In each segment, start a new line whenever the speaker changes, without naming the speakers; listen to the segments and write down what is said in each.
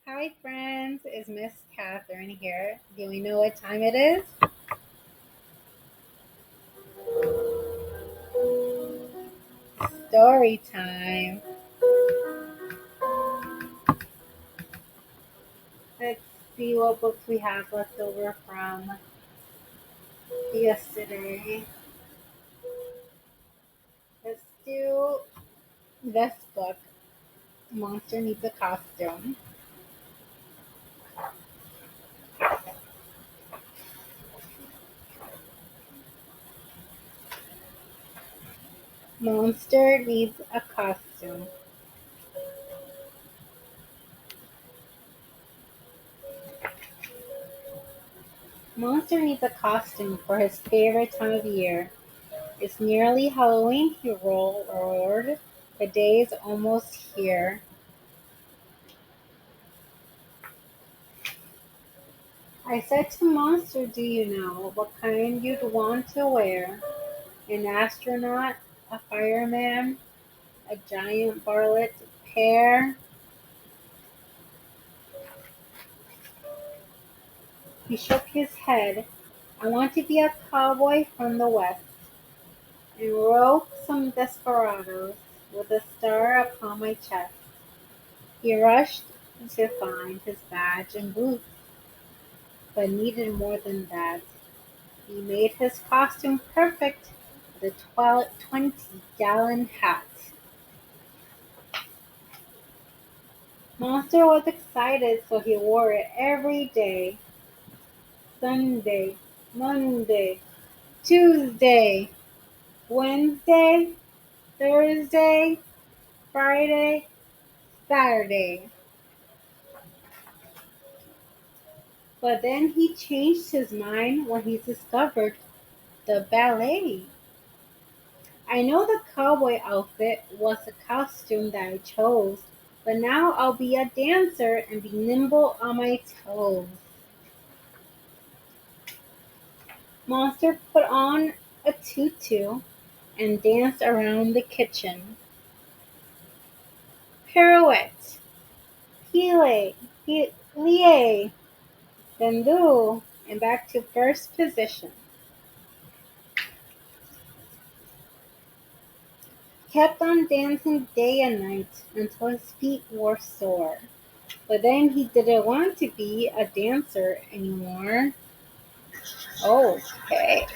Hi, friends. It's Miss Catherine here. Do we know what time it is? Story time. Let's see what books we have left over from yesterday. Let's do this book, Monster Needs a Costume. Monster Needs a Costume. Monster needs a costume for his favorite time of year. It's nearly Halloween, he roared. The day is almost here. I said to Monster, do you know what kind you'd want to wear? An astronaut, a fireman, a giant varlet pear? He shook his head. I want to be a cowboy from the west and rope some desperados with a star upon my chest. He rushed to find his badge and boots, but needed more than that. He made his costume perfect with a 20-gallon hat. Monster was excited, so he wore it every day. Sunday, Monday, Tuesday, Wednesday, Thursday, Friday, Saturday. But then he changed his mind when he discovered the ballet. I know the cowboy outfit was the costume that I chose, but now I'll be a dancer and be nimble on my toes. Monster put on a tutu and danced around the kitchen. Pirouette, plie, plie, dandu, and back to first position. Kept on dancing day and night until his feet were sore. But then he didn't want to be a dancer anymore. Okay.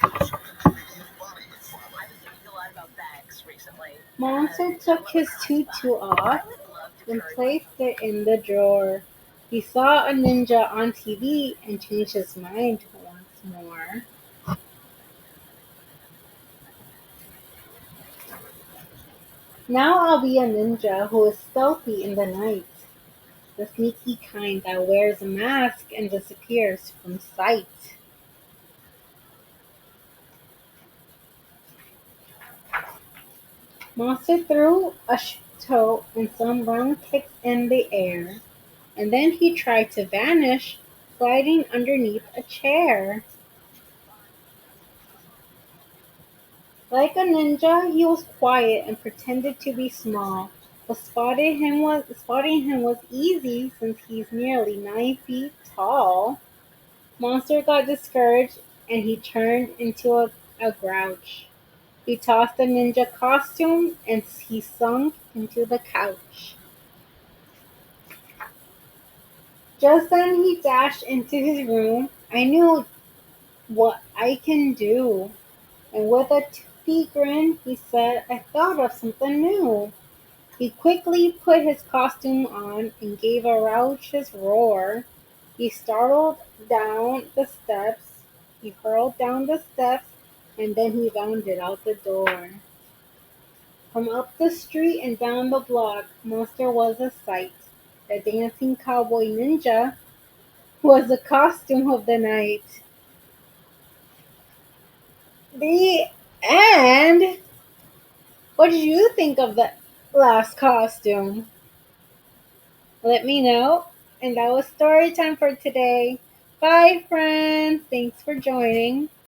Monster took his tutu off and placed it in the drawer. He saw a ninja on TV and changed his mind once more. Now I'll be a ninja who is stealthy in the night, the sneaky kind that wears a mask and disappears from sight. Monster threw a toe and some run kicks in the air, and then he tried to vanish, sliding underneath a chair. Like a ninja, he was quiet and pretended to be small, but spotting him was easy since he's nearly 9 feet tall. Monster got discouraged and he turned into a grouch. He tossed the ninja costume and he sunk into the couch. Just then he dashed into his room. I knew what I can do. And with a toothy grin, he said, I thought of something new. He quickly put his costume on and gave a raucous roar. He startled down the steps. He hurled down the steps, and then he bounded out the door. From up the street and down the block, Monster was a sight. The dancing cowboy ninja was the costume of the night. The end? What did you think of the last costume? Let me know. And that was story time for today. Bye, friends. Thanks for joining.